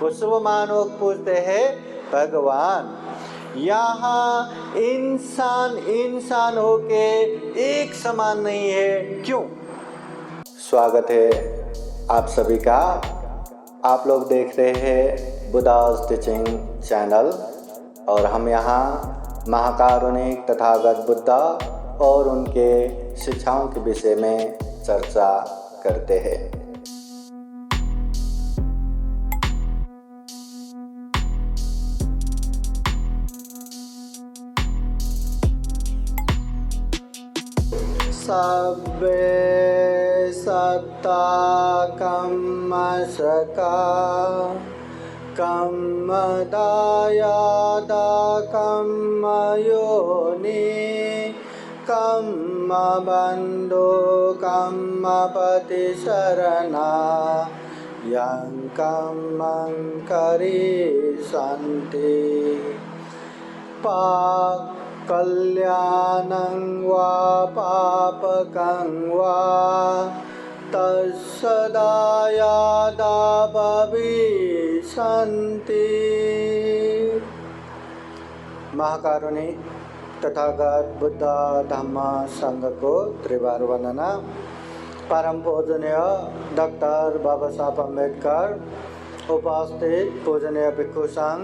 वो शुभ मानव को पूजते हैं भगवान। यहाँ इंसान होके एक समान नहीं है, क्यों? स्वागत है आप सभी का। आप लोग देख रहे हैं बुद्धास टीचिंग चैनल और हम यहाँ महाकारुणिक तथागत बुद्धा और उनके शिक्षाओं के विषय में चर्चा करते हैं। सब्बे सत्ता कम्मसका कम्मदायादा कम्मयोनि कम्मबन्धो कम्मपतिशरणा यं कम्मं करिष्यन्ति कल्याणं वा पापकं वा तत्सदायादा भविष्यन्ति। महाकारुणिक तथागत बुद्ध धम्म संघ को त्रिवार वंदना। परम पूजनीय डॉक्टर बाबा साहब अम्बेडकर, उपस्थित पूजनीय भिक्षु संघ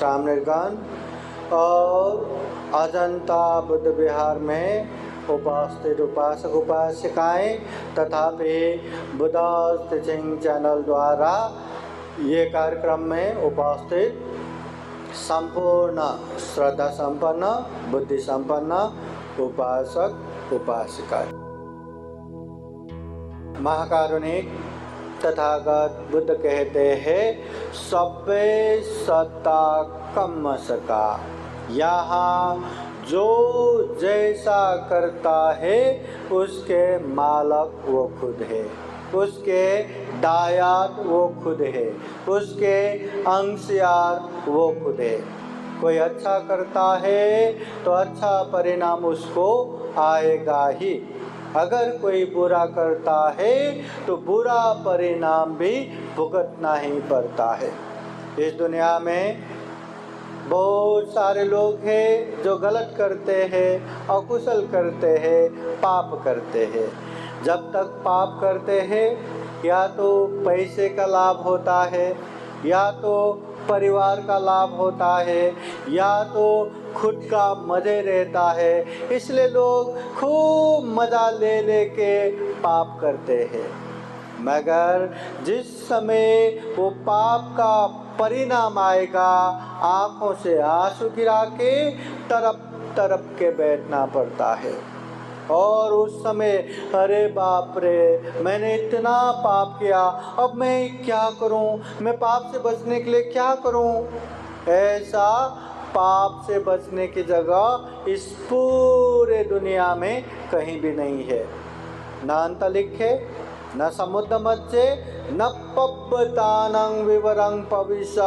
सामनेरगण और अजंता बुद्ध विहार में उपस्थित उपासक उपासिकाएँ तथा बुद्धास टीचिंग चैनल द्वारा ये कार्यक्रम में उपस्थित संपूर्ण श्रद्धा संपन्न बुद्धि संपन्न उपासक उपासिकाएँ। महाकारुणिक तथागत बुद्ध कहते हैं सब्बे सत्ता कम्मसका। यहाँ जो जैसा करता है उसके मालक वो खुद है, उसके दायाद वो खुद है, उसके अंशयार वो खुद है। कोई अच्छा करता है तो अच्छा परिणाम उसको आएगा ही, अगर कोई बुरा करता है तो बुरा परिणाम भी भुगतना ही पड़ता है। इस दुनिया में बहुत सारे लोग हैं जो गलत करते हैं, अकुशल करते हैं, पाप करते हैं। जब तक पाप करते हैं या तो पैसे का लाभ होता है, या तो परिवार का लाभ होता है, या तो खुद का मज़े रहता है, इसलिए लोग खूब मज़ा ले लेके पाप करते हैं। मगर जिस समय वो पाप का परिणाम आएगा, आँखों से आंसू गिरा के तरप तरप के बैठना पड़ता है। और उस समय अरे बाप रे, मैंने इतना पाप किया, अब मैं क्या करूं, मैं पाप से बचने के लिए क्या करूं? ऐसा पाप से बचने की जगह इस पूरे दुनिया में कहीं भी नहीं है। न अंतरिक्षे न समुद्र मध्य न पब्बतानं विवरं भविष्य।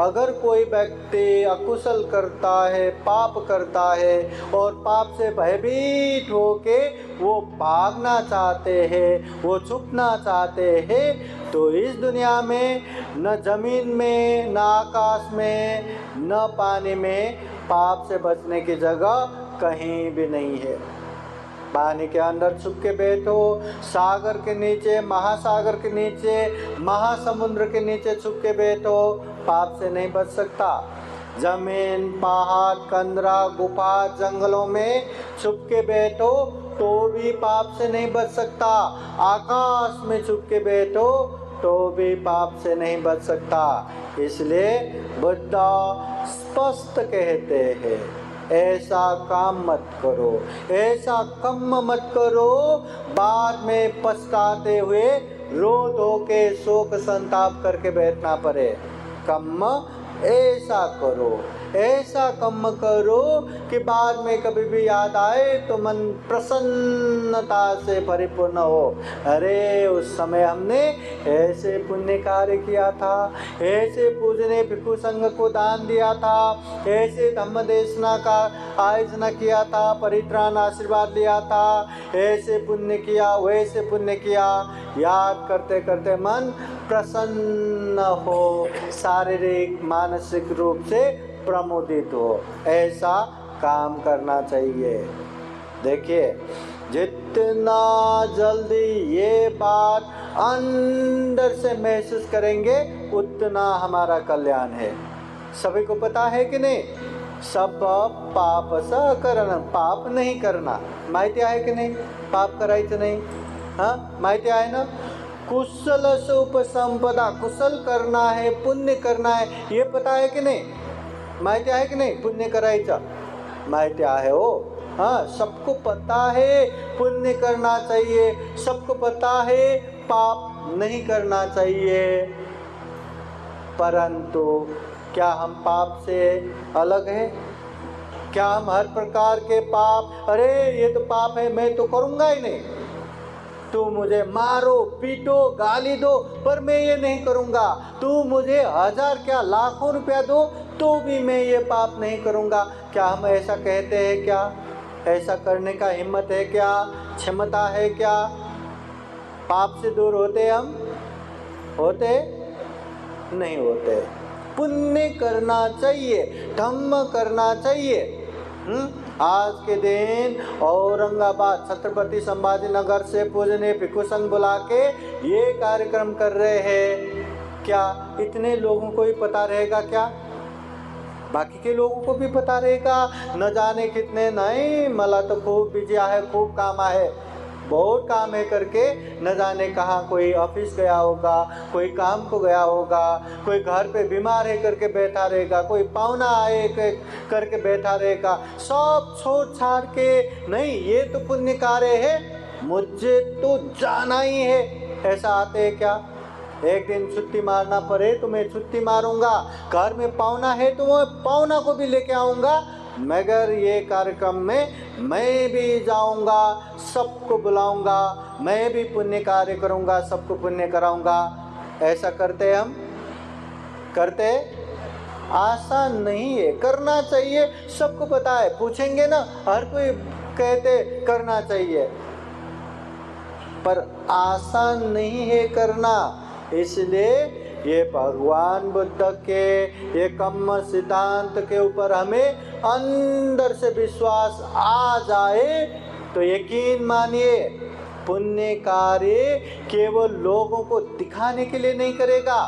अगर कोई व्यक्ति अकुशल करता है, पाप करता है और पाप से भयभीत होके वो भागना चाहते हैं, वो छुपना चाहते हैं, तो इस दुनिया में न जमीन में, न आकाश में, न पानी में पाप से बचने की जगह कहीं भी नहीं है। पानी के अंदर छुप के बैठो, सागर के नीचे, महासागर के नीचे, महासमुद्र के नीचे छुप के बैठो, पाप से नहीं बच सकता। जमीन, पहाड़, कंदरा, गुफा, जंगलों में छुप के बैठो तो भी पाप से नहीं बच सकता। आकाश में छुप के बैठो तो भी पाप से नहीं बच सकता। इसलिए बुद्ध स्पष्ट कहते हैं ऐसा काम मत करो, ऐसा कम मत करो बाद में पछताते हुए रो धो के शोक संताप करके बैठना पड़े। कम ऐसा करो, ऐसा कम करो कि बाद में कभी भी याद आए तो मन प्रसन्नता से परिपूर्ण हो। अरे उस समय हमने ऐसे पुण्य कार्य किया था, ऐसे पूजने भिक्षु संघ को दान दिया था, ऐसे धम्म देशना का आयोजन किया था, परित्राण आशीर्वाद लिया था, ऐसे पुण्य किया, वैसे पुण्य किया। याद करते करते मन प्रसन्न हो, शारीरिक मानसिक रूप से प्रमोदित हो। ऐसा काम करना चाहिए। देखिए, जितना जल्दी ये बात अंदर से महसूस करेंगे उतना हमारा कल्याण है। सभी को पता है कि नहीं? सब पाप सा करना, पाप नहीं करना माहिती आहे की नाही? पाप करायचं नाही, हाँ माहिती आहे ना? कुशल से उपसंपदा, कुशल करना है, पुण्य करना है, ये पता है कि नहीं? माहिती आहे की नाही? पुण्य करायचं माहिती आहे हो। हाँ, सबको पता है पुण्य करना चाहिए, सबको पता है पाप नहीं करना चाहिए, परंतु क्या हम पाप से अलग हैं? क्या हम हर प्रकार के पाप, अरे ये तो पाप है मैं तो करूँगा ही नहीं, तू मुझे मारो पीटो गाली दो पर मैं ये नहीं करूँगा, तू मुझे 1000 क्या लाखों रुपया दो तो भी मैं ये पाप नहीं करूँगा, क्या हम ऐसा कहते हैं? क्या ऐसा करने का हिम्मत है? क्या क्षमता है? क्या पाप से दूर होते हम? होते नहीं होते। पुण्य करना चाहिए, धम्म करना चाहिए। आज के दिन औरंगाबाद छत्रपति संभाजी नगर से पूजनीय भिक्षु संघ बुला के ये कार्यक्रम कर रहे हैं। क्या इतने लोगों को ही पता रहेगा? क्या बाकी के लोगों को भी पता रहेगा? न जाने कितने नहीं, मला तो खूब बिजी है, खूब काम है, बहुत काम है करके न जाने कहाँ कोई ऑफिस गया होगा, कोई काम को गया होगा, कोई घर पे बीमार है करके बैठा रहेगा, कोई पाहुना आए करके बैठा रहेगा, सब छोड़ छाड़ के नहीं ये तो पुण्य कार्य है, मुझे तो जाना ही है, ऐसा आते हैं क्या? एक दिन छुट्टी मारना पड़े तो मैं छुट्टी मारूंगा, घर में पाहुना है तो मैं पाहुना को भी लेके आऊँगा, मगर ये कार्यक्रम में मैं भी जाऊंगा, सबको बुलाऊंगा, मैं भी पुण्य कार्य करूंगा, सबको पुण्य कराऊंगा। ऐसा करते हम? करते? आसान नहीं है, करना चाहिए, सबको पता है, पूछेंगे ना हर कोई कहते करना चाहिए, पर आसान नहीं है करना। इसलिए ये भगवान बुद्ध के ये कर्म सिद्धांत के ऊपर हमें अंदर से विश्वास आ जाए तो यकीन मानिए, पुण्य कार्य केवल लोगों को दिखाने के लिए नहीं करेगा।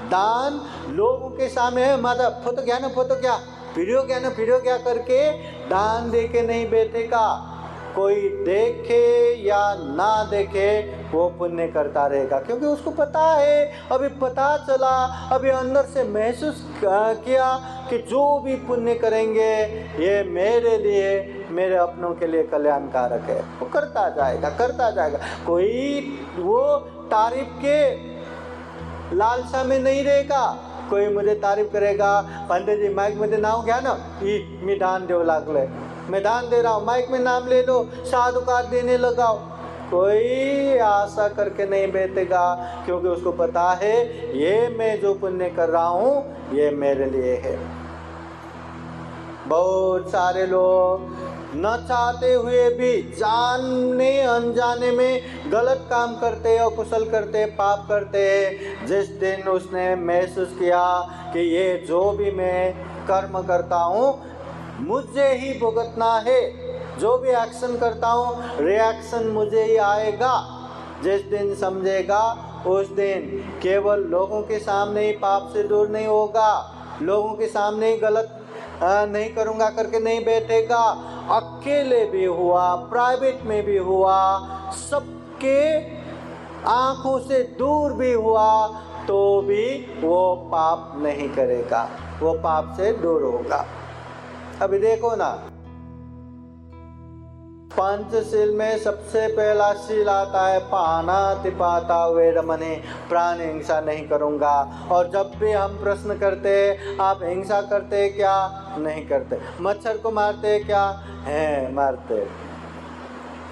दान लोगों के सामने है, माता फोटो क्या ना फोटो क्या, वीडियो क्या ना वीडियो क्या करके दान दे के नहीं बैठेगा। कोई देखे या ना देखे वो पुण्य करता रहेगा, क्योंकि उसको पता है, अभी पता चला, अभी अंदर से महसूस किया कि जो भी पुण्य करेंगे ये मेरे लिए, मेरे अपनों के लिए कल्याणकारक है, वो करता जाएगा करता जाएगा। कोई वो तारीफ के लालसा में नहीं रहेगा, कोई मुझे तारीफ करेगा, पंडित जी माइक मध्ये नाव घ्या ना, मी दान देऊ लागले, मैं दान दे रहा हूँ, माइक में नाम ले लो, साधुकार देने लगाओ, कोई आशा करके नहीं बैठेगा, क्योंकि उसको पता है ये मैं जो पुण्य कर रहा हूँ ये मेरे लिए है। बहुत सारे लोग न चाहते हुए भी जाने अनजाने में गलत काम करते हैं, अकुशल करते हैं, पाप करते हैं। जिस दिन उसने महसूस किया कि ये जो भी मैं कर्म करता हूँ मुझे ही भुगतना है, जो भी एक्शन करता हूँ रिएक्शन मुझे ही आएगा, जिस दिन समझेगा उस दिन केवल लोगों के सामने ही पाप से दूर नहीं होगा, लोगों के सामने ही गलत नहीं करूँगा करके नहीं बैठेगा, अकेले भी हुआ, प्राइवेट में भी हुआ, सबके आँखों से दूर भी हुआ तो भी वो पाप नहीं करेगा, वो पाप से दूर होगा। अभी देखो ना, पंचशील में सबसे पहला शील आता है पानातिपाता वेरमणि, प्राण हिंसा नहीं करूँगा। और जब भी हम प्रश्न करते हैं आप हिंसा करते हैं क्या? नहीं करते। मच्छर को मारते हैं क्या? हैं मारते।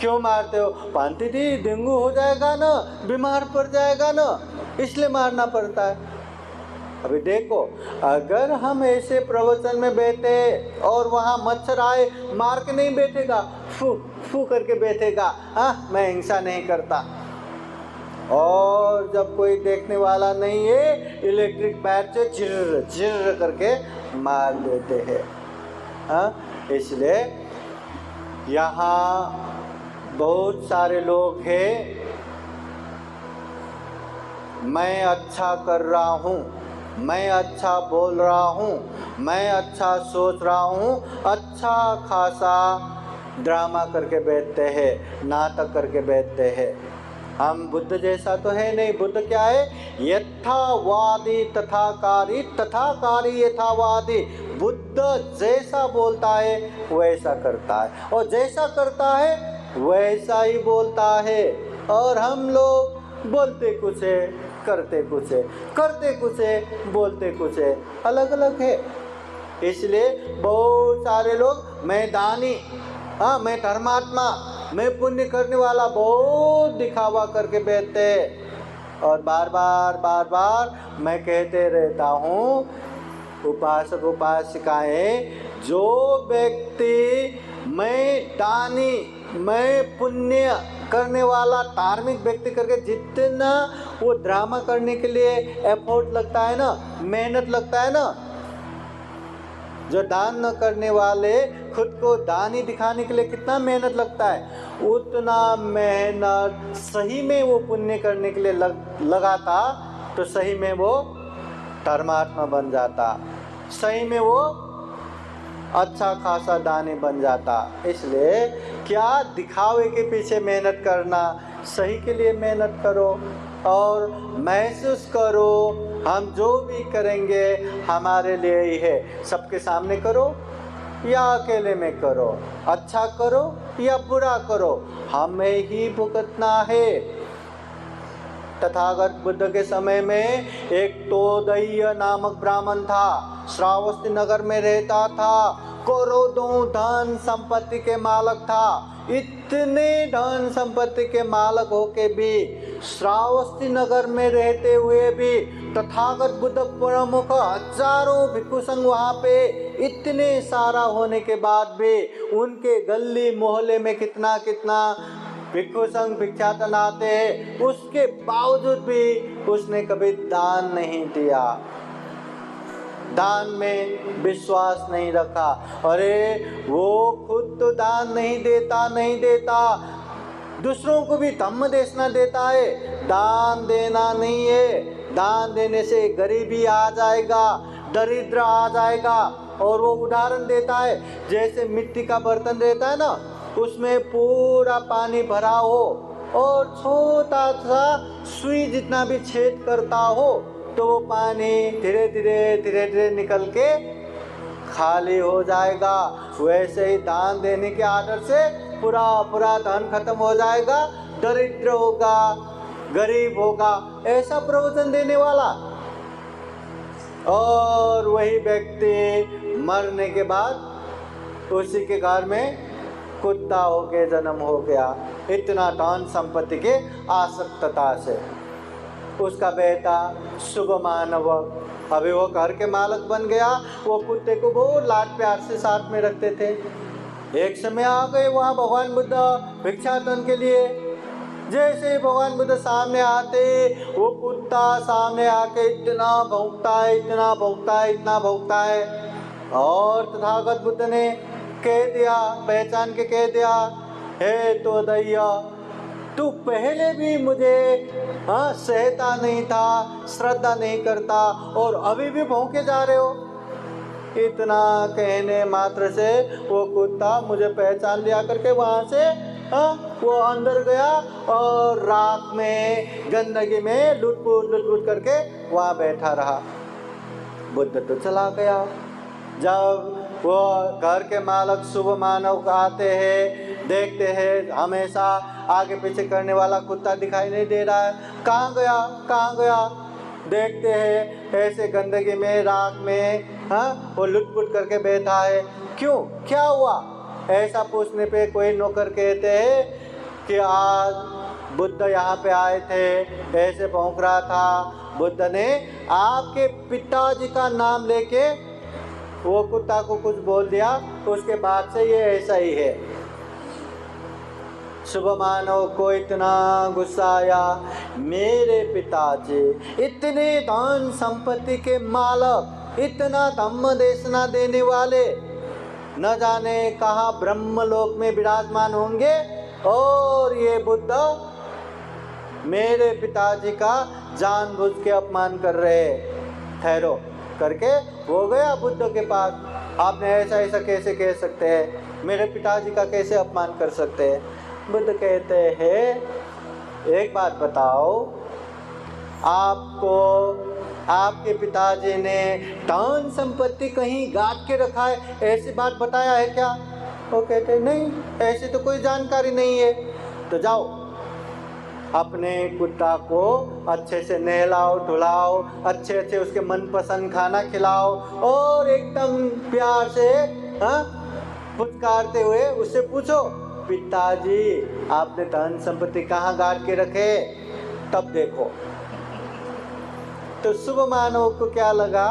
क्यों मारते हो? पांती दी डेंगू हो जाएगा ना, बीमार पड़ जाएगा ना, इसलिए मारना पड़ता है। अभी देखो, अगर हम ऐसे प्रवचन में बैठे और वहाँ मच्छर आए, मार के नहीं बैठेगा, फू फू करके बैठेगा, हाँ मैं हिंसा नहीं करता, और जब कोई देखने वाला नहीं है इलेक्ट्रिक बैट से चिर चिर करके मार देते हैं। इसलिए यहाँ बहुत सारे लोग हैं, मैं अच्छा कर रहा हूँ, मैं अच्छा बोल रहा हूँ, मैं अच्छा सोच रहा हूँ, अच्छा खासा ड्रामा करके बैठते हैं, नाटक करके बैठते हैं। हम बुद्ध जैसा तो है नहीं। बुद्ध क्या है? यथावादी तथाकारी, तथाकारी यथावादी। बुद्ध जैसा बोलता है वैसा करता है, और जैसा करता है वैसा ही बोलता है। और हम लोग बोलते कुछ है, करते कुछ है, करते कुछ है, बोलते कुछ है, अलग अलग है। इसलिए बहुत सारे लोग मैं दानी, मैं धर्मात्मा, मैं पुण्य करने वाला बहुत दिखावा करके बैठते हैं। और बार बार मैं कहते रहता हूँ, उपासक उपासिकाएं, जो व्यक्ति मैं दानी, मैं पुण्य करने वाला धार्मिक व्यक्ति करके जितना वो ड्रामा करने के लिए एफर्ट लगता है ना, मेहनत लगता है ना, जो दान न करने वाले खुद को दानी दिखाने के लिए कितना मेहनत लगता है, उतना मेहनत सही में वो पुण्य करने के लिए लगाता तो सही में वो धर्मात्मा बन जाता, सही में वो अच्छा खासा दानी बन जाता। इसलिए क्या दिखावे के पीछे मेहनत करना, सही के लिए मेहनत करो और महसूस करो हम जो भी करेंगे हमारे लिए ही है। सबके सामने करो या अकेले में करो, अच्छा करो या बुरा करो, हमें ही भुगतना है। तथागत बुद्ध के समय में एक तोदय नामक ब्राह्मण था, श्रावस्ती नगर में रहता था, करोड़ों धन संपत्ति के मालक था। इतने धन संपत्ति के मालक होके भी, श्रावस्ती नगर में रहते हुए भी, तथागत बुद्ध प्रमुख हजारों भिक्षु संघ वहाँ पे इतने सारा होने के बाद भी, उनके गली मोहल्ले में कितना कितना भिक्षु संघ भिक्षाटन आते हैं, उसके बावजूद भी उसने कभी दान नहीं दिया, दान में विश्वास नहीं रखा। अरे वो खुद तो दान नहीं देता, दूसरों को भी धम्म देना देता है, दान देना नहीं है। दान देने से गरीबी आ जाएगा, दरिद्र आ जाएगा। और वो उदाहरण देता है, जैसे मिट्टी का बर्तन रहता है ना, उसमें पूरा पानी भरा हो और छोटा सा सुई जितना भी छेद करता हो तो वो पानी धीरे धीरे निकल के खाली हो जाएगा। वैसे ही दान देने के आदर से पूरा धन खत्म हो जाएगा, दरिद्र होगा, गरीब होगा, ऐसा प्रवचन देने वाला। और वही व्यक्ति मरने के बाद उसी के घर में कुत्ता होके जन्म हो गया, इतना धन संपत्ति के आसक्तता से। उसका बेटा शुभ मानव, अभी वो घर के मालिक बन गया, वो कुत्ते को बहुत लाड प्यार से साथ में रखते थे। एक समय आ गए वहाँ भगवान बुद्ध भिक्षाटन के लिए। जैसे ही भगवान बुद्ध सामने आते, वो कुत्ता सामने आके इतना भौंकता है। और तथागत बुद्ध ने कह दिया, पहचान के कह दिया, हे तो दैया, तू पहले भी मुझे सहता नहीं था, श्रद्धा नहीं करता, और अभी भी भौंके जा रहे हो। इतना कहने मात्र से वो कुत्ता मुझे पहचान लिया करके वहाँ से वो अंदर गया और रात में गंदगी में लुट करके वहाँ बैठा रहा। बुद्ध तो चला गया। जब वो घर के मालिक शुभ मानव आते हैं, देखते हैं हमेशा आगे पीछे करने वाला कुत्ता दिखाई नहीं दे रहा है, कहाँ गया। देखते हैं ऐसे गंदगी में रात में वो लुट करके बैठा है। क्यों, क्या हुआ? ऐसा पूछने पे कोई नौकर कहते हैं कि आज बुद्ध यहाँ पे आए थे, ऐसे भौंक रहा था। बुद्ध ने आपके पिताजी का नाम लेके वो कुत्ता को कुछ बोल दिया, उसके बाद से ये ऐसा ही है। शुभ मानव को इतना गुस्सा आया, मेरे पिताजी इतने धन संपत्ति के मालक, इतना धम्म देशना देने वाले, न जाने कहाँ ब्रह्मलोक में विराजमान होंगे, और ये बुद्ध मेरे पिताजी का जानबूझ के अपमान कर रहे। ठहरो करके वो गया बुद्ध के पास। आपने ऐसा ऐसा कैसे कह सकते हैं, मेरे पिताजी का कैसे अपमान कर सकते हैं? बुद्ध कहते हैं, एक बात बताओ, आपको आपके पिताजी ने धन संपत्ति कहीं गांठ के रखा है, ऐसी बात बताया है क्या? वो कहते नहीं, ऐसी तो कोई जानकारी नहीं है। तो जाओ अपने कुत्ता को अच्छे से नहलाओ धुलाओ, अच्छे अच्छे उसके मनपसंद खाना खिलाओ, और एकदम प्यार से पुचकारते हुए उससे पूछो, पिताजी आपने धन संपत्ति कहाँ गाड़ के रखे, तब देखो। तो शुभ मानव को क्या लगा,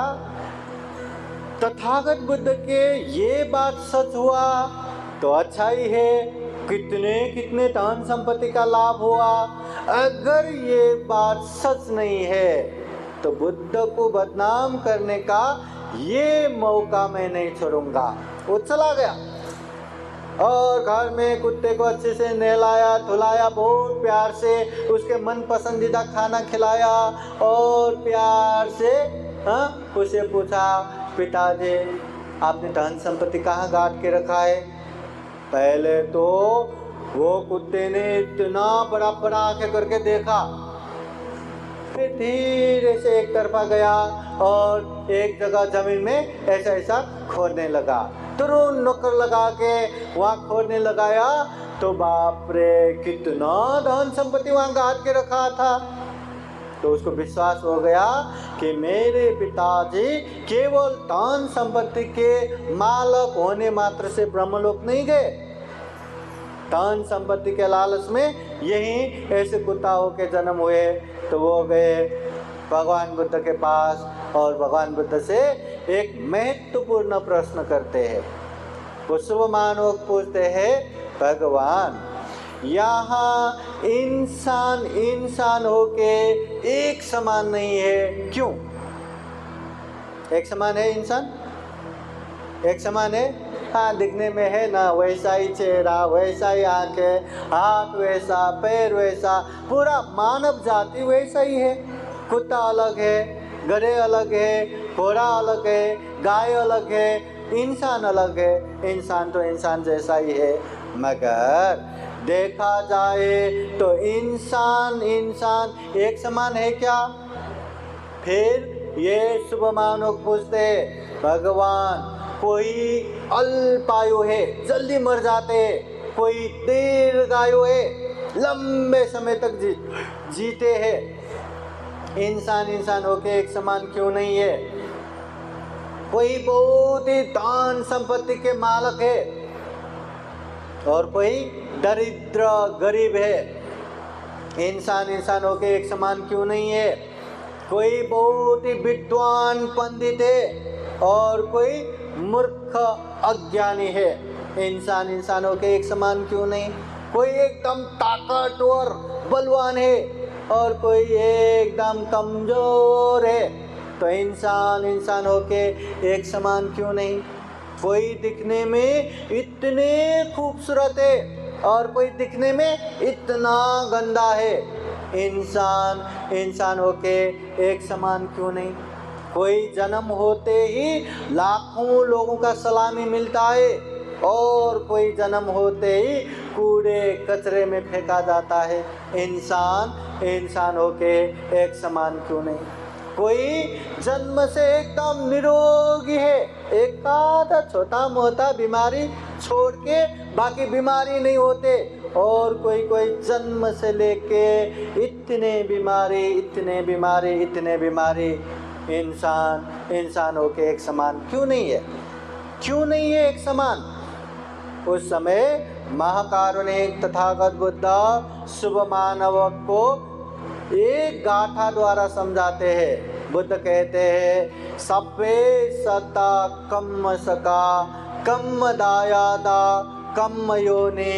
तथागत बुद्ध के ये बात सच हुआ तो अच्छा ही है, कितने कितने धन संपत्ति का लाभ हुआ। अगर ये बात सच नहीं है तो बुद्ध को बदनाम करने का ये मौका मैं नहीं छोड़ूंगा। वो चला गया और घर में कुत्ते को अच्छे से नहलाया धुलाया, बहुत प्यार से उसके मन पसंदीदा खाना खिलाया, और प्यार से उसे पूछा, पिताजी आपने धन संपत्ति कहाँ गाड़ के रखा है? पहले तो वो कुत्ते ने इतना बड़ा बड़ा आंखें करके देखा, फिर धीरे से एक तरफा गया और एक जगह जमीन में ऐसा ऐसा खोदने लगा। तुरंत नौकर लगा के वहाँ खोदने लगाया तो बाप रे कितना धन संपत्ति वहाँ गाड़ के रखा था। तो उसको विश्वास हो गया कि मेरे पिताजी केवल धन संपत्ति के मालक होने मात्र से ब्रह्मलोक नहीं गए, धन संपत्ति के लालच में यही ऐसे कुत्ता होके जन्म हुए। तो वो गए भगवान बुद्ध के पास और भगवान बुद्ध से एक महत्वपूर्ण प्रश्न करते हैं। वो शुभ मानव पूछते हैं, भगवान यहाँ इंसान इंसान होके एक समान नहीं है, क्यों? एक समान है इंसान, एक समान है, हाँ दिखने में है ना, वैसा ही चेहरा वैसा ही आंखें, हाथ वैसा पैर वैसा, पूरा मानव जाति वैसा ही है। कुत्ता अलग है, गधे अलग है, घोड़ा अलग है, गाय अलग है, इंसान अलग है। इंसान तो इंसान जैसा ही है, मगर देखा जाए तो इंसान इंसान एक समान है क्या? फिर ये शुभ मानव पूछते, भगवान कोई अल्पायु है, जल्दी मर जाते हैं, कोई दीर्घायु है, लंबे समय तक जीते हैं, इंसान इंसान होके एक समान क्यों नहीं है? कोई बहुत ही धन संपत्ति के मालक है और कोई दरिद्र गरीब है, इंसान इंसान होके एक समान क्यों नहीं है? कोई बहुत ही विद्वान पंडित है और कोई मूर्ख अज्ञानी है, इंसान इंसान होके एक समान क्यों नहीं? कोई एकदम ताकतवर बलवान है और कोई एकदम कमजोर है, तो इंसान इंसान होके एक समान क्यों नहीं? कोई दिखने में इतने खूबसूरत है और कोई दिखने में इतना गंदा है, इंसान इंसान होके एक समान क्यों नहीं? कोई जन्म होते ही लाखों लोगों का सलामी मिलता है और कोई जन्म होते ही कूड़े कचरे में फेंका जाता है, इंसान इंसान होके एक समान क्यों नहीं? कोई जन्म से एकदम निरोगी है, एक आधा छोटा मोटा बीमारी छोड़ के बाकी बीमारी नहीं होते, और कोई जन्म से लेके इतने बीमारी इतने बीमारी इतने बीमारी, इंसान इंसान होके एक समान क्यों नहीं है? क्यों नहीं है एक समान? उस समय महाकारुणिक तथागत बुद्ध शुभ मानव को एक गाथा द्वारा समझाते हैं। बुद्ध कहते हैं, सब्बे सता कम्म सका कम्म दायादा कम्म योनि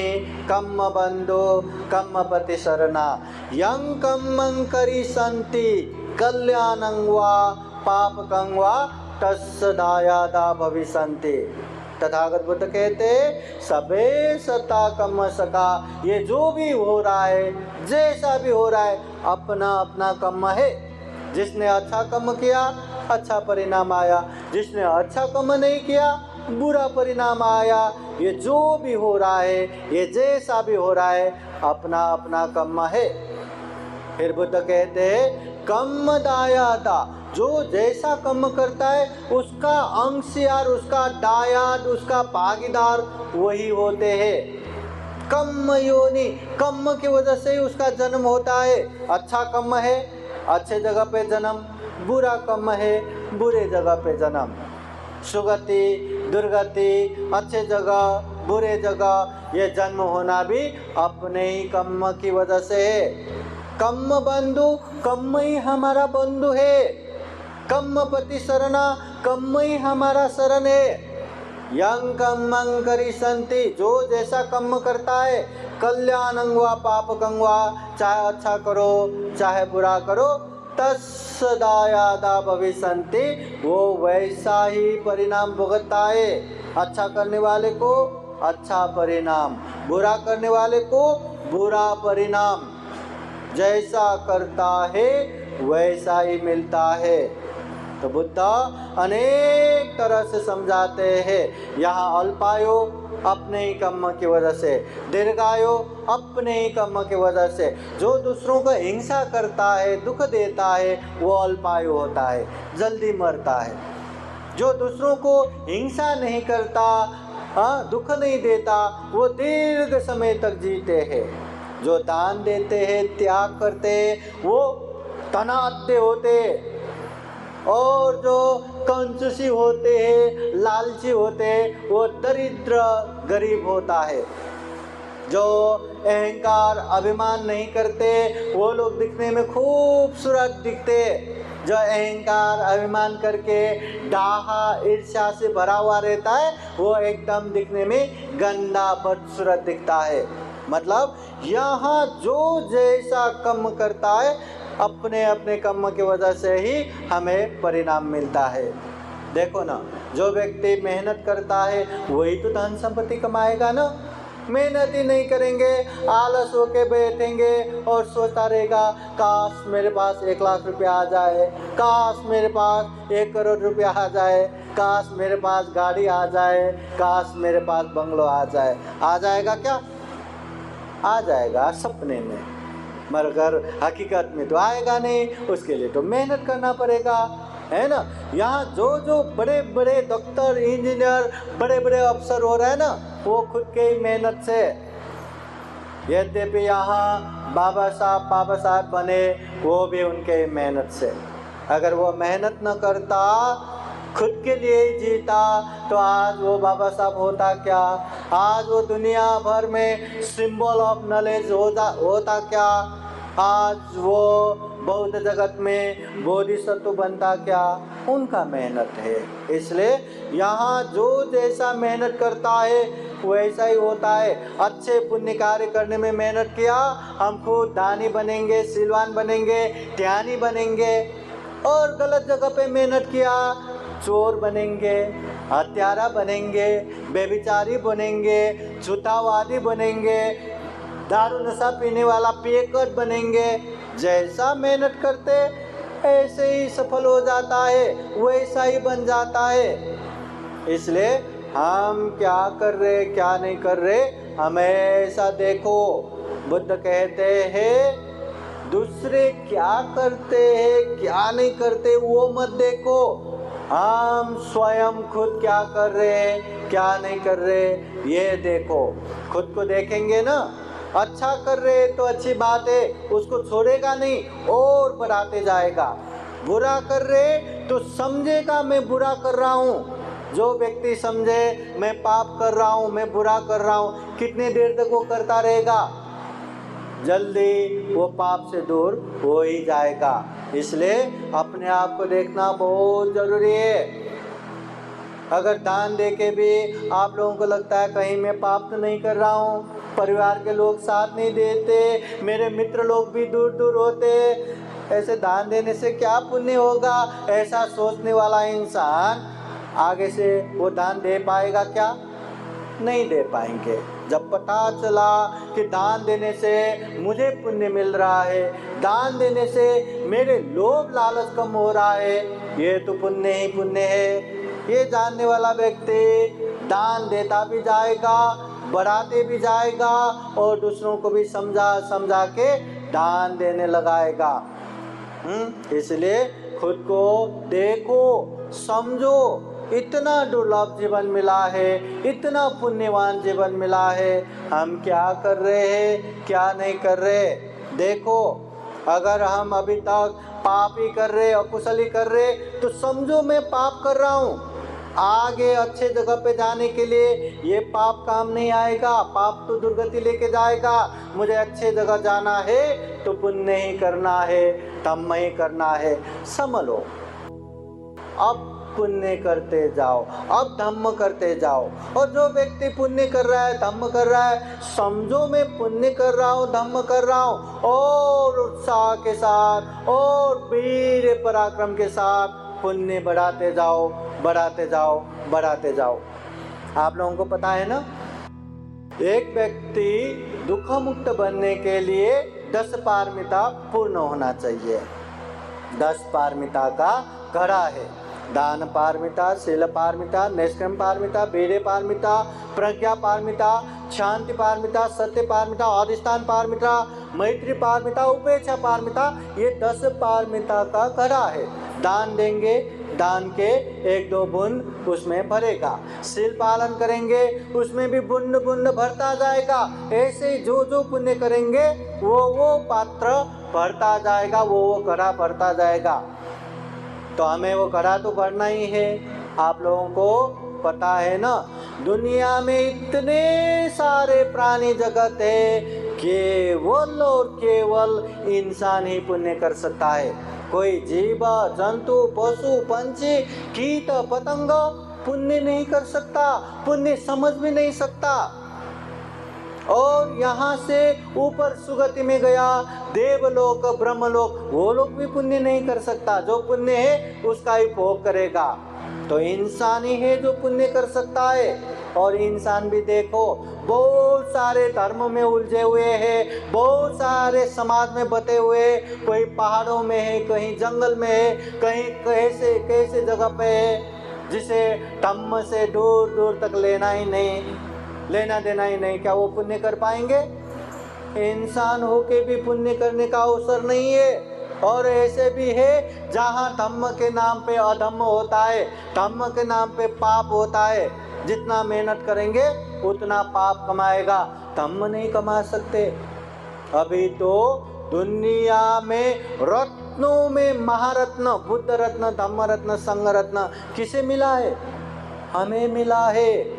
कम्म बंधु कम्म पति शरणा यं कम्मं करिसन्ति कल्याणं वा पापकं वा तस्य दायादा भविष्यन्ति। तथागत बुद्ध कहते सबे सता कम्म सका, ये जो भी हो रहा है जैसा भी हो रहा है अपना अपना कर्म है। जिसने अच्छा कर्म किया अच्छा परिणाम आया, जिसने अच्छा कर्म नहीं किया बुरा परिणाम आया। ये जो भी हो रहा है ये जैसा भी हो रहा है अपना अपना कर्म है। फिर बुद्ध कहते हैं कर्म दायादा, जो जैसा कर्म करता है उसका अंशयार, उसका दायाद, उसका भागीदार वही होते हैं। कर्म योनि, कर्म की वजह से ही उसका जन्म होता है। अच्छा कर्म है अच्छे जगह पे जन्म, बुरा कर्म है बुरे जगह पे जन्म। सुगति दुर्गति, अच्छे जगह बुरे जगह, ये जन्म होना भी अपने ही कर्म की वजह से है। कर्म बंधु, कर्म ही हमारा बंधु है। कर्म पति शरणा, कर्म ही हमारा शरण है। यं कर्मं करिसन्ति, जो जैसा कर्म करता है कल्याणं वा पापकं वा, चाहे अच्छा करो चाहे बुरा करो, तस्य दायादा भविष्यन्ति, वो वैसा ही परिणाम भुगतता है। अच्छा करने वाले को अच्छा परिणाम, बुरा करने वाले को बुरा परिणाम। जैसा करता है वैसा ही मिलता है। तो बुद्ध अनेक तरह से समझाते हैं। यहाँ अल्पायो अपने ही कर्म की वजह से, दीर्घायो अपने ही कर्म की वजह से। जो दूसरों को हिंसा करता है दुख देता है वो अल्पायु होता है, जल्दी मरता है। जो दूसरों को हिंसा नहीं करता, दुख नहीं देता, वो दीर्घ समय तक जीते हैं। जो दान देते हैं त्याग करते हैं वो धनाढ्य होते हैं। और जो कंजूसी होते हैं लालची होते हैं वो दरिद्र गरीब होता है। जो अहंकार अभिमान नहीं करते वो लोग दिखने में खूबसूरत दिखते। जो अहंकार अभिमान करके डाहा ईर्ष्या से भरा हुआ रहता है वो एकदम दिखने में गंदा बदसूरत दिखता है। मतलब यहाँ जो जैसा कर्म करता है अपने अपने कर्म की वजह से ही हमें परिणाम मिलता है। देखो ना, जो व्यक्ति मेहनत करता है वही तो धन संपत्ति कमाएगा ना। मेहनत ही नहीं करेंगे, आलस होके बैठेंगे और सोचता रहेगा काश मेरे पास 1 लाख रुपया आ जाए, काश मेरे पास 1 करोड़ रुपया आ जाए, काश मेरे पास गाड़ी आ जाए, काश मेरे पास बंगलो आ जाए। आ जाएगा क्या? आ जाएगा सपने में, मगर हकीकत में तो आएगा नहीं। उसके लिए तो मेहनत करना पड़ेगा, है ना। यहाँ जो जो बड़े बड़े डॉक्टर इंजीनियर बड़े बड़े अफसर हो रहे हैं ना वो खुद के ही मेहनत से। यद्यपि यहाँ बाबा साहब बने वो भी उनके मेहनत से। अगर वो मेहनत न करता, खुद के लिए ही जीता तो आज वो बाबा साहब होता क्या? आज वो दुनिया भर में सिंबल ऑफ नॉलेज होता क्या? आज वो बौद्ध जगत में बोधिसत्व बनता क्या? उनका मेहनत है। इसलिए यहाँ जो जैसा मेहनत करता है वैसा ही होता है। अच्छे पुण्य कार्य करने में मेहनत किया, हम खुद दानी बनेंगे, सिलवान बनेंगे, ध्यानी बनेंगे। और गलत जगह पे मेहनत किया, चोर बनेंगे, हत्यारा बनेंगे, बेविचारी बनेंगे, झूठावादी बनेंगे, दारू नशा पीने वाला पियकर बनेंगे। जैसा मेहनत करते ऐसे ही सफल हो जाता है, वैसा ही बन जाता है। इसलिए हम क्या कर रहे क्या नहीं कर रहे हमेशा देखो। बुद्ध कहते हैं दूसरे क्या करते हैं क्या नहीं करते वो मत देखो, हम स्वयं खुद क्या कर रहे हैं क्या नहीं कर रहे ये देखो। खुद को देखेंगे ना, अच्छा कर रहे तो अच्छी बात है, उसको छोड़ेगा नहीं और बढ़ाते जाएगा। बुरा कर रहे तो समझेगा मैं बुरा कर रहा हूँ। जो व्यक्ति समझे मैं पाप कर रहा हूँ, मैं बुरा कर रहा हूँ, कितनी देर तक वो करता रहेगा? जल्दी वो पाप से दूर हो ही जाएगा। इसलिए अपने आप को देखना बहुत जरूरी है। अगर दान दे के भी आप लोगों को लगता है कहीं मैं पाप तो नहीं कर रहा हूँ, परिवार के लोग साथ नहीं देते, मेरे मित्र लोग भी दूर दूर होते, ऐसे दान देने से क्या पुण्य होगा, ऐसा सोचने वाला इंसान आगे से वो दान दे पाएगा क्या? नहीं दे पाएंगे। जब पता चला कि दान देने से मुझे पुण्य मिल रहा है, दान देने से मेरे लोभ लालच कम हो रहा है, ये तो पुण्य ही पुण्य है, ये जानने वाला व्यक्ति दान देता भी जाएगा, बढ़ाते भी जाएगा और दूसरों को भी समझा समझा के दान देने लगाएगा। इसलिए खुद को देखो, समझो, इतना दुर्लभ जीवन मिला है, इतना पुण्यवान जीवन मिला है, हम क्या कर रहे हैं, क्या नहीं कर रहे। देखो, अगर हम अभी तक पाप ही कर रहे, अकुशल ही कर रहे, तो समझो मैं पाप कर रहा हूँ। आगे अच्छे जगह पे जाने के लिए ये पाप काम नहीं आएगा, पाप तो दुर्गति लेके जाएगा। मुझे अच्छे जगह जाना है तो पुण्य ही करना है, धम्म ही करना है। समझो, अब पुण्य करते जाओ, अब धम्म करते जाओ। और जो व्यक्ति पुण्य कर रहा है, धम्म कर रहा है, समझो मैं पुण्य कर रहा हूँ, धम्म कर रहा हूँ, और उत्साह के साथ और वीर पराक्रम के साथ पुण्य बढ़ाते जाओ, बढ़ाते जाओ, बढ़ाते जाओ। आप लोगों को पता है ना, एक व्यक्ति दुख मुक्त बनने के लिए 10 पारमिता पूर्ण होना चाहिए। 10 पारमिता का घड़ा है। दान पारमिता, शील पारमिता, निष्काम पारमिता, वीर्य पारमिता, प्रज्ञा पारमिता, शांति पारमिता, सत्य पारमिता, अधिष्ठान पारमिता, मैत्री पारमिता, उपेक्षा पारमिता, ये 10 पारमिता का घड़ा है। दान देंगे, दान के 1-2 बूंद उसमें भरेगा। शील पालन करेंगे, उसमें भी बूंद बूंद भरता जाएगा। ऐसे ही जो जो पुण्य करेंगे वो पात्र भरता जाएगा, वो घड़ा भरता जाएगा। तो हमें वो घड़ा तो भरना ही है। आप लोगों को पता है ना, दुनिया में इतने सारे प्राणी जगत है, केवल और केवल इंसान ही पुण्य कर सकता है। कोई जीव, जंतु, पशु, पंछी, कीट, पतंग पुण्य नहीं कर सकता, पुण्य समझ भी नहीं सकता। और यहाँ से ऊपर सुगति में गया, देवलोक, ब्रह्मलोक, वो लोग भी पुण्य नहीं कर सकता। जो पुण्य है उसका ही भोग करेगा। तो इंसान ही है जो पुण्य कर सकता है। और इंसान भी देखो, बहुत सारे धर्म में उलझे हुए हैं, बहुत सारे समाज में बटे हुए, कोई पहाड़ों में है, कहीं जंगल में है, कहीं कैसे कैसे जगह पे है, जिसे धम्म से दूर दूर तक लेना देना ही नहीं। क्या वो पुण्य कर पाएंगे? इंसान होके भी पुण्य करने का अवसर नहीं है। और ऐसे भी है जहाँ धम्म के नाम पे अधम्म होता है, धम्म के नाम पे पाप होता है। जितना मेहनत करेंगे उतना पाप कमाएगा, धम्म नहीं कमा सकते। अभी तो दुनिया में रत्नों में महारत्न, बुद्ध रत्न, धम्म रत्न, संघ रत्न किसे मिला है? हमें मिला है।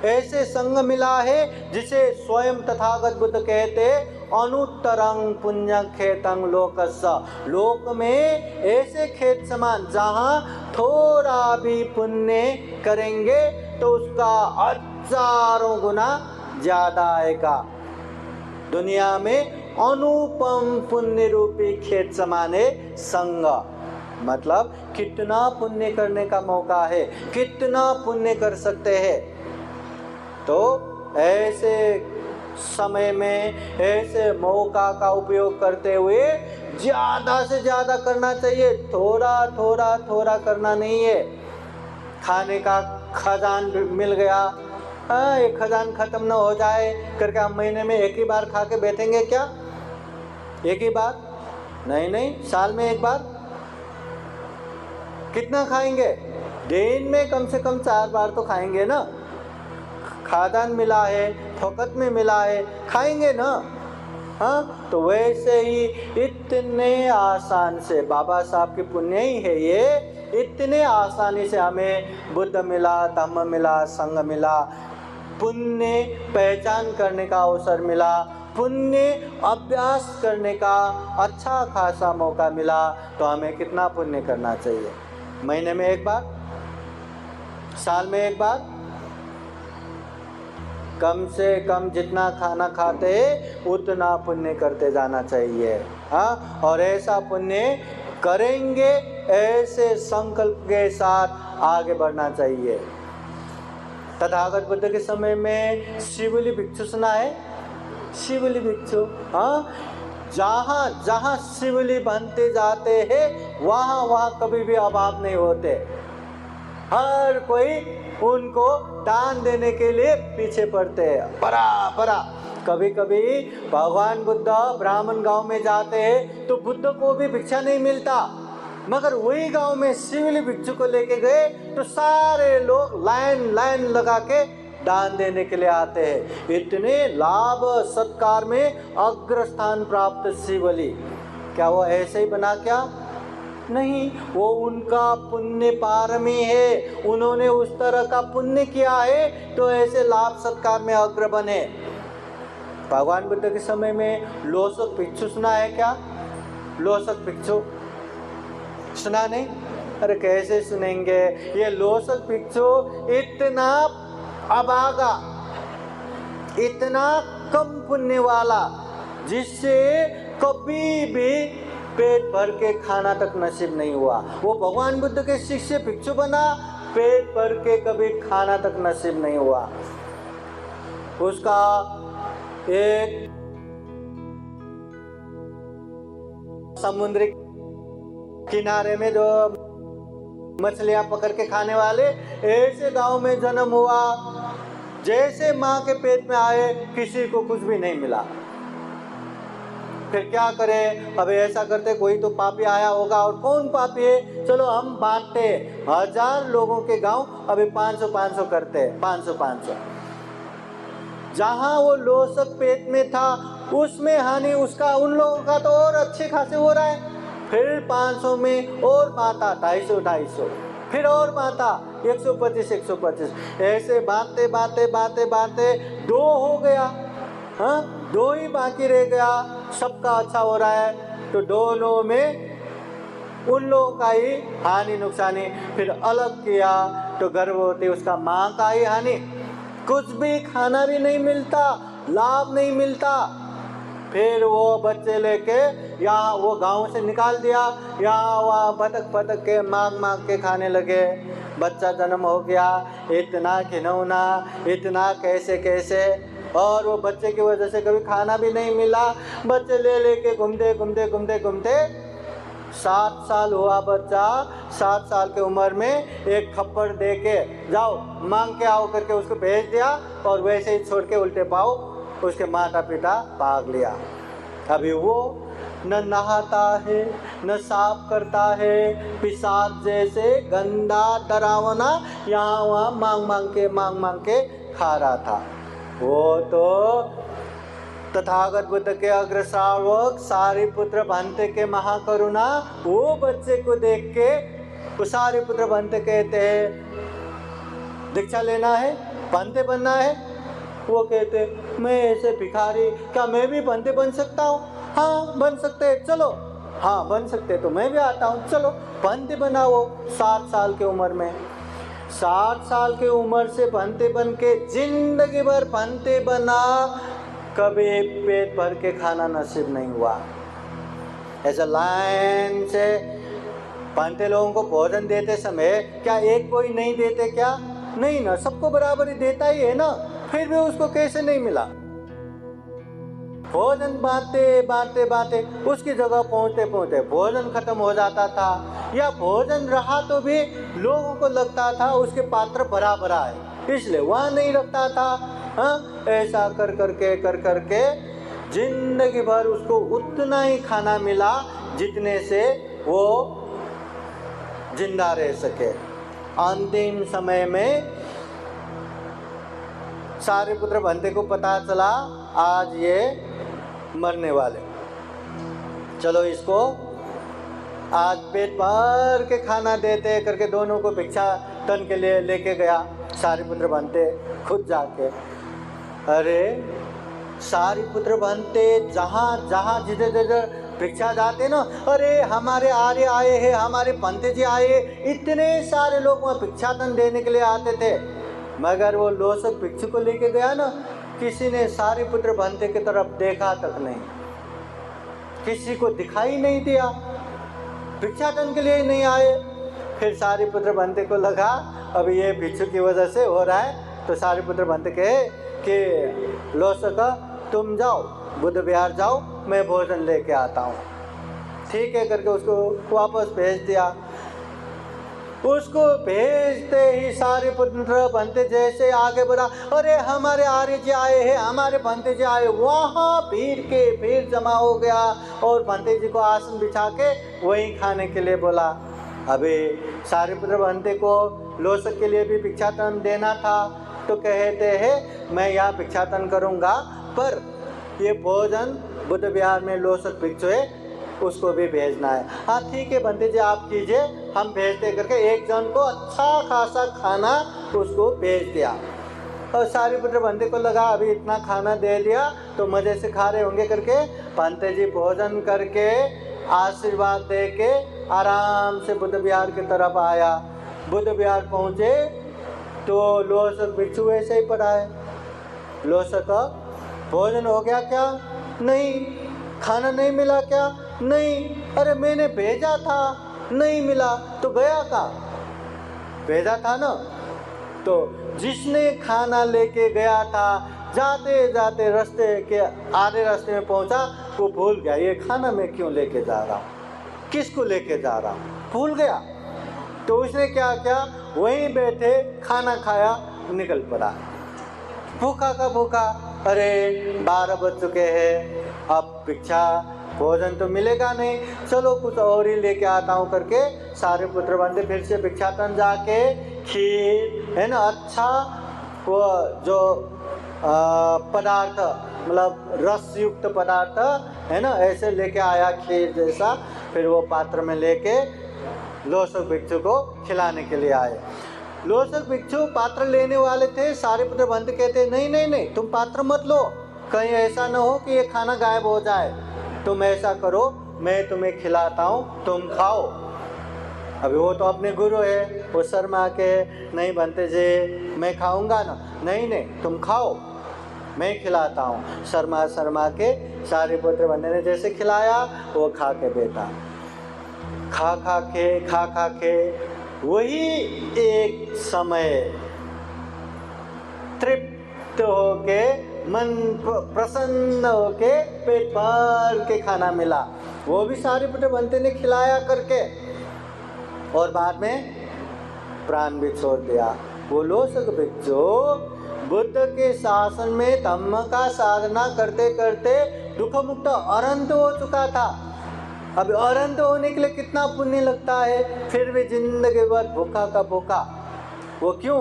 ऐसे संघ मिला है जिसे स्वयं तथागत बुद्ध कहते अनुत्तरं पुण्य खेतं लोकस्य। लोक में ऐसे खेत समान, जहाँ थोड़ा भी पुण्य करेंगे तो उसका हजारों गुना ज्यादा आएगा। दुनिया में अनुपम पुण्य रूपी खेत समान है संघ। मतलब कितना पुण्य करने का मौका है, कितना पुण्य कर सकते हैं। तो ऐसे समय में ऐसे मौका का उपयोग करते हुए ज़्यादा से ज़्यादा करना चाहिए, थोड़ा थोड़ा थोड़ा करना नहीं है। खाने का खजान मिल गया, ये खजान ख़त्म न हो जाए करके हम महीने में एक ही बार खा के बैठेंगे क्या? एक ही बार? नहीं, साल में एक बार। कितना खाएंगे? दिन में कम से कम 4 बार तो खाएंगे ना। खादान मिला है, फोकट में मिला है, खाएंगे ना। हाँ, तो वैसे ही इतने आसान से, बाबा साहब की पुण्य ही है ये, इतने आसानी से हमें बुद्ध मिला, धम्म मिला, संघ मिला, पुण्य पहचान करने का अवसर मिला, पुण्य अभ्यास करने का अच्छा खासा मौका मिला। तो हमें कितना पुण्य करना चाहिए? महीने में एक बार, साल में एक बार कम से कम जितना खाना खाते हैं उतना पुण्य करते जाना चाहिए। हाँ, और ऐसा पुण्य करेंगे, ऐसे संकल्प के साथ आगे बढ़ना चाहिए। तथागत बुद्ध के समय में शिवली भिक्षु सुना है? शिवली भिक्षु, हाँ, जहाँ जहाँ शिवली बनते जाते हैं वहाँ वहाँ कभी भी अभाव नहीं होते। हर कोई उनको दान देने के लिए पीछे पड़ते हैं, बड़ा। कभी कभी भगवान बुद्ध ब्राह्मण गांव में जाते हैं तो बुद्ध को भी भिक्षा नहीं मिलता, मगर वही गांव में शिवली भिक्षु को लेके गए तो सारे लोग लाइन लगा के दान देने के लिए आते हैं। इतने लाभ सत्कार में अग्रस्थान प्राप्त शिवली, क्या वो ऐसे ही बना? क्या नहीं, वो उनका पुण्य पारमी है, उन्होंने उस तरह का पुण्य किया है तो ऐसे लाभ सत्कार में अग्र बने। भगवान बुद्ध के समय में लोसक भिक्षु सुना है क्या? लोसक भिक्षु सुना नहीं? अरे कैसे सुनेंगे? ये लोसक भिक्षु इतना अभागा, इतना कम पुण्य वाला, जिससे कभी भी पेट भर के खाना तक नसीब नहीं हुआ। वो भगवान बुद्ध के शिष्य भिक्षु बना, पेट भर के कभी खाना तक नसीब नहीं हुआ। उसका एक समुद्री किनारे में जो मछलियां पकड़ के खाने वाले ऐसे गांव में जन्म हुआ। जैसे माँ के पेट में आए किसी को कुछ भी नहीं मिला। फिर क्या करें? अब ऐसा करते, कोई तो पापी आया होगा। और कौन पापी है? चलो हम बांटते, 1000 लोगों के गांव अभी 500 करते हैं, 500। जहां वो लोसक पेट में था उसमें हानि उसका, उन लोगों का तो और अच्छे खासे हो रहा है। फिर 500 में और बांटा, 250, फिर और बांटा 125। ऐसे बांटते 2 हो गया। हाँ, 2 ही बाकी रह गया, सबका अच्छा हो रहा है। तो दोनों में उन लोगों का ही हानि नुकसानी। फिर अलग किया तो गर्भवती उसका माँ का ही हानि, कुछ भी खाना भी नहीं मिलता, लाभ नहीं मिलता। फिर वो बच्चे लेके यहाँ वो गांव से निकाल दिया, यहाँ वहाँ भटक के मांग के खाने लगे। बच्चा जन्म हो गया, इतना घिनौना, इतना कैसे, और वो बच्चे की वजह से कभी खाना भी नहीं मिला। बच्चे लेके घूमते 7 साल हुआ बच्चा। 7 साल की उम्र में एक थप्पड़ दे के जाओ मांग के आओ करके उसको भेज दिया, और वैसे ही छोड़ के उल्टे पाँव उसके माता पिता भाग लिया। अभी वो न नहाता है, न साफ करता है, पिशाच जैसे गंदा डरावना यहाँ वहाँ मांग के खा रहा था। वो तो तथागत बुद्ध के अग्र श्रावक सारिपुत्र भंते के महाकरुणा, वो बच्चे को देख के वो सारिपुत्र भंते कहते हैं दीक्षा लेना है, भंते बनना है। वो कहते मैं ऐसे भिखारी, क्या मैं भी भंते बन सकता हूँ? हाँ बन सकते, चलो। हाँ बन सकते, तो मैं भी आता हूँ, चलो भंते बनाओ। 7 साल की उम्र में, 7 साल की उम्र से भंते बन के जिंदगी भर भंते बना, कभी पेट भर के खाना नसीब नहीं हुआ। ऐसा लाइन से भंते लोगों को भोजन देते समय क्या एक कोई नहीं देते क्या? नहीं ना, सबको बराबर ही देता ही है ना, फिर भी उसको कैसे नहीं मिला? भोजन बांटते उसकी जगह पहुँचते भोजन खत्म हो जाता था, या भोजन रहा तो भी लोगों को लगता था उसके पात्र बराबर है, इसलिए वहाँ नहीं रखता था। हाँ, ऐसा कर करके जिंदगी भर उसको उतना ही खाना मिला जितने से वो जिंदा रह सके। अंतिम समय में सारिपुत्र भंते को पता चला आज ये मरने वाले, चलो इसको आज पेट भर के खाना देते करके दोनों को भिक्षा तन के लिए लेके गया सारिपुत्र भंते खुद जाके। अरे सारिपुत्र भंते जिधर भिक्षा जाते ना, अरे हमारे आर्य आए हैं, हमारे पंत जी आए, इतने सारे लोग वहाँ भिक्षाटन देने के लिए आते थे। मगर वो लोसक भिक्षु को लेके गया ना, किसी ने सारिपुत्र भंते की तरफ देखा तक नहीं, किसी को दिखाई नहीं दिया, भिक्षाटन के लिए ही नहीं आए। फिर सारिपुत्र भंते को लगा अब ये भिक्षु की वजह से हो रहा है, तो सारिपुत्र भंते कहे कि लोसक तुम जाओ, बुद्ध विहार जाओ, मैं भोजन लेके आता हूँ। ठीक है करके उसको वापस भेज दिया। उसको भेजते ही सारिपुत्र भंते जैसे आगे बढ़ा, अरे हमारे आर्य जी आए हैं, हमारे भंते जी आए। वहाँ भीड़ जमा हो गया और भंते जी को आसन बिछा के वहीं खाने के लिए बोला। अभी सारिपुत्र भंते को लोसक के लिए भी भिक्षाटन देना था, तो कहते हैं मैं यहाँ भिक्षाटन करूँगा, पर ये भोजन बुद्ध विहार में लोसक भिक्षु है, उसको भी भेजना है। हाँ ठीक है भंते जी आप कीजिए, हम भेजते करके एक जन को अच्छा खासा खाना उसको भेज दिया। और सारिपुत्र भंते को लगा अभी इतना खाना दे दिया तो मज़े से खा रहे होंगे करके भंते जी भोजन करके आशीर्वाद दे के आराम से बुद्ध विहार की तरफ आया। बुद्ध विहार पहुँचे तो लोसक भिक्षु ऐसे ही पड़ा है। लोसक भोजन हो गया क्या? नहीं। खाना नहीं मिला क्या? नहीं। अरे मैंने भेजा था, नहीं मिला, तो गया कहाँ? भेजा था ना। तो जिसने खाना लेके गया था, जाते जाते रास्ते के आधे रास्ते में पहुंचा, वो भूल गया ये खाना मैं क्यों लेके जा रहा हूँ, किसको लेके जा रहा हूँ, भूल गया। तो उसने क्या किया, वहीं बैठे खाना खाया, निकल पड़ा। भूखा का भूखा, अरे 12 बज चुके हैं, अब भिक्षा भोजन तो मिलेगा नहीं, चलो कुछ और ही लेके आता हूँ करके सारिपुत्र भंते फिर से भिक्षाटन जाके खीर है ना, अच्छा वो जो पदार्थ मतलब रस युक्त पदार्थ है ना, ऐसे लेके आया खीर जैसा। फिर वो पात्र में लेके लोसक भिक्षु को खिलाने के लिए आए। लोसक भिक्षु पात्र लेने वाले थे, सारिपुत्र भंते कहते नहीं नहीं नहीं, तुम पात्र मत लो, कहीं ऐसा न हो कि ये खाना गायब हो जाए। तुम ऐसा करो, मैं तुम्हें खिलाता हूँ, तुम खाओ। अभी वो तो अपने गुरु है, वो शर्मा के नहीं भंते जी मैं खाऊंगा ना, नहीं नहीं तुम खाओ, मैं खिलाता हूँ। शर्मा के सारिपुत्र भंते ने जैसे खिलाया वो खा के बैठा। खा खा के वही एक समय तृप्त होके मन प्रसन्न होके पेट भर के खाना मिला, वो भी सारिपुत्र भंते ने खिलाया करके, और बाद में प्राण भी छोड़ दिया। वो लोसक भिक्षु बुद्ध के शासन में धम्म का साधना करते करते दुख मुक्त अनंत हो चुका था। अब अनंत होने के लिए कितना पुण्य लगता है, फिर भी जिंदगी भर भूखा का भूखा। वो क्यों?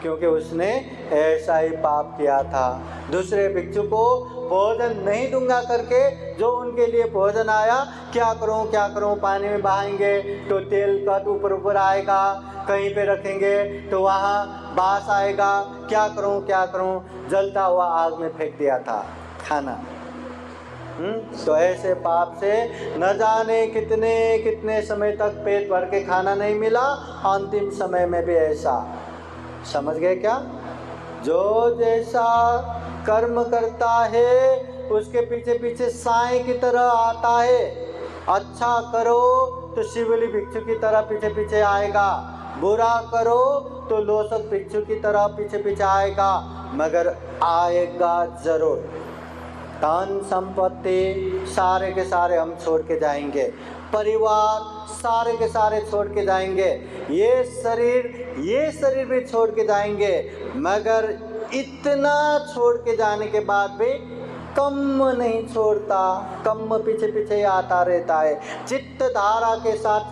क्योंकि उसने ऐसा ही पाप किया था। दूसरे भिक्षु को भोजन नहीं दूंगा करके जो उनके लिए भोजन आया, क्या करूं, पानी में बहाएंगे तो तेल का ऊपर ऊपर आएगा, कहीं पे रखेंगे तो वहाँ बास आएगा, क्या करूं, जलता हुआ आग में फेंक दिया था खाना। तो ऐसे पाप से न जाने कितने समय तक पेट भर के खाना नहीं मिला, अंतिम समय में भी ऐसा। समझ गए क्या? जो जैसा कर्म करता है उसके पीछे पीछे साए की तरह आता है। अच्छा करो तो शिवली भिक्षु की तरह पीछे पीछे आएगा, बुरा करो तो लोसक भिक्षु की तरह पीछे पीछे आएगा, मगर आएगा जरूर। धन संपत्ति सारे के सारे हम छोड़ के जाएंगे, परिवार सारे के सारे छोड़ के जाएंगे, ये शरीर भी छोड़ के जाएंगे, मगर इतना छोड़ के जाने के बाद भी कम नहीं छोड़ता, कम पीछे पीछे आता रहता है। चित्त धारा के साथ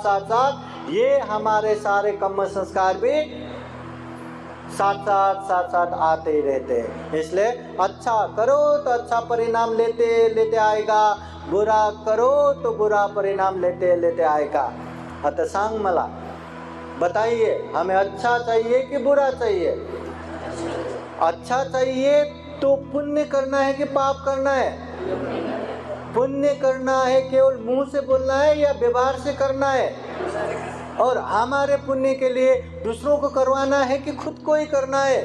साथ ये हमारे सारे कम संस्कार भी साथ साथ आते ही रहते हैं। इसलिए अच्छा करो तो अच्छा परिणाम लेते आएगा, बुरा करो तो बुरा परिणाम लेते आएगा। अतः सांग मला बताइए, हमें अच्छा चाहिए कि बुरा चाहिए? अच्छा चाहिए तो पुण्य करना है कि पाप करना है? पुण्य करना है केवल मुंह से बोलना है या व्यवहार से करना है? और हमारे पुण्य के लिए दूसरों को करवाना है कि खुद को ही करना है?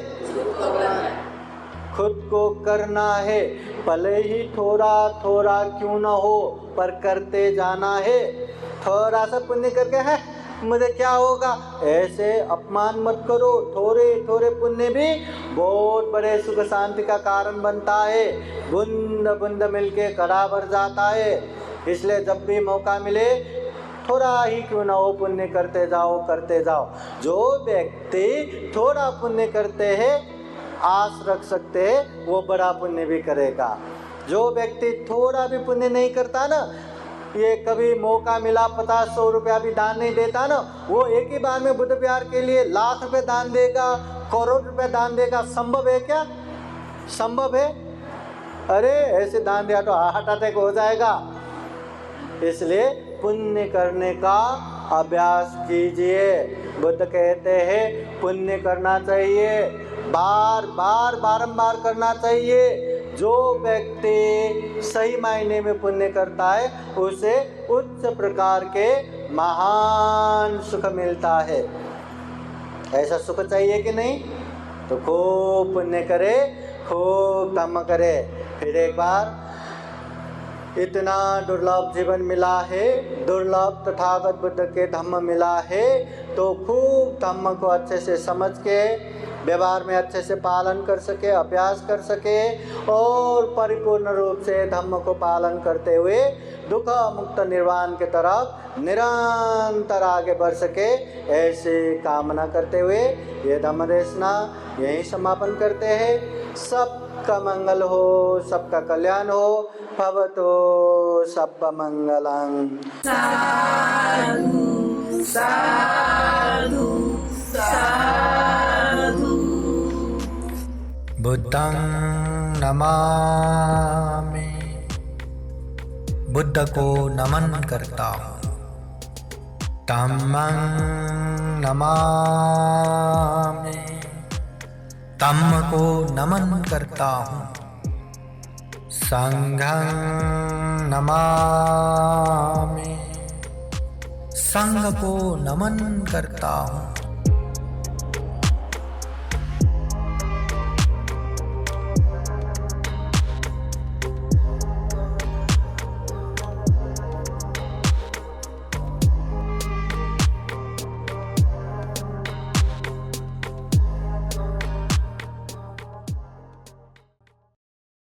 खुद को करना है, भले ही थोड़ा थोड़ा क्यों ना हो, पर करते जाना है। थोड़ा सा पुण्य करके है मुझे क्या होगा, ऐसे अपमान मत करो। थोड़े थोड़े पुण्य भी बहुत बड़े सुख शांति का कारण बनता है। बूंद बूंद मिलके घड़ा भर जाता है। इसलिए जब भी मौका मिले थोड़ा ही क्यों ना हो पुण्य करते जाओ, करते जाओ। जो व्यक्ति थोड़ा पुण्य करते हैं, आस रख सकते हैं वो बड़ा पुण्य भी करेगा। जो व्यक्ति थोड़ा भी पुण्य नहीं करता ना, ये कभी मौका मिला 50-100 रुपया भी दान नहीं देता ना, वो एक ही बार में बुद्ध प्यार के लिए लाख रुपए दान देगा, करोड़ रुपए दान देगा। संभव है क्या? संभव है? अरे ऐसे दान दिया तो हार्ट अटैक हो जाएगा। इसलिए पुण्य करने का अभ्यास कीजिए। बुद्ध कहते हैं पुण्य करना चाहिए, बार बार बारंबार करना चाहिए। जो व्यक्ति सही मायने में पुण्य करता है उसे उच्च प्रकार के महान सुख मिलता है। ऐसा सुख चाहिए कि नहीं? तो खूब पुण्य करे, खूब धम्म करे। फिर एक बार, इतना दुर्लभ जीवन मिला है, दुर्लभ तथागत बुद्ध के धम्म मिला है, तो खूब धम्म को अच्छे से समझ के व्यवहार में अच्छे से पालन कर सके, अभ्यास कर सके और परिपूर्ण रूप से धम्म को पालन करते हुए दुख मुक्त निर्वाण के तरफ निरंतर आगे बढ़ सके, ऐसी कामना करते हुए ये धम्म देशना यहीं समापन करते हैं। सबका मंगल हो, सबका कल्याण हो। भवतो सबका मंगलम्। साधु साधु साधु। बुद्धं नमामि, बुद्ध को नमन करता हूँ। धम्मं नमामि, धम्म को नमन करता हूँ। संघं नमामि, संघ को नमन करता हूँ।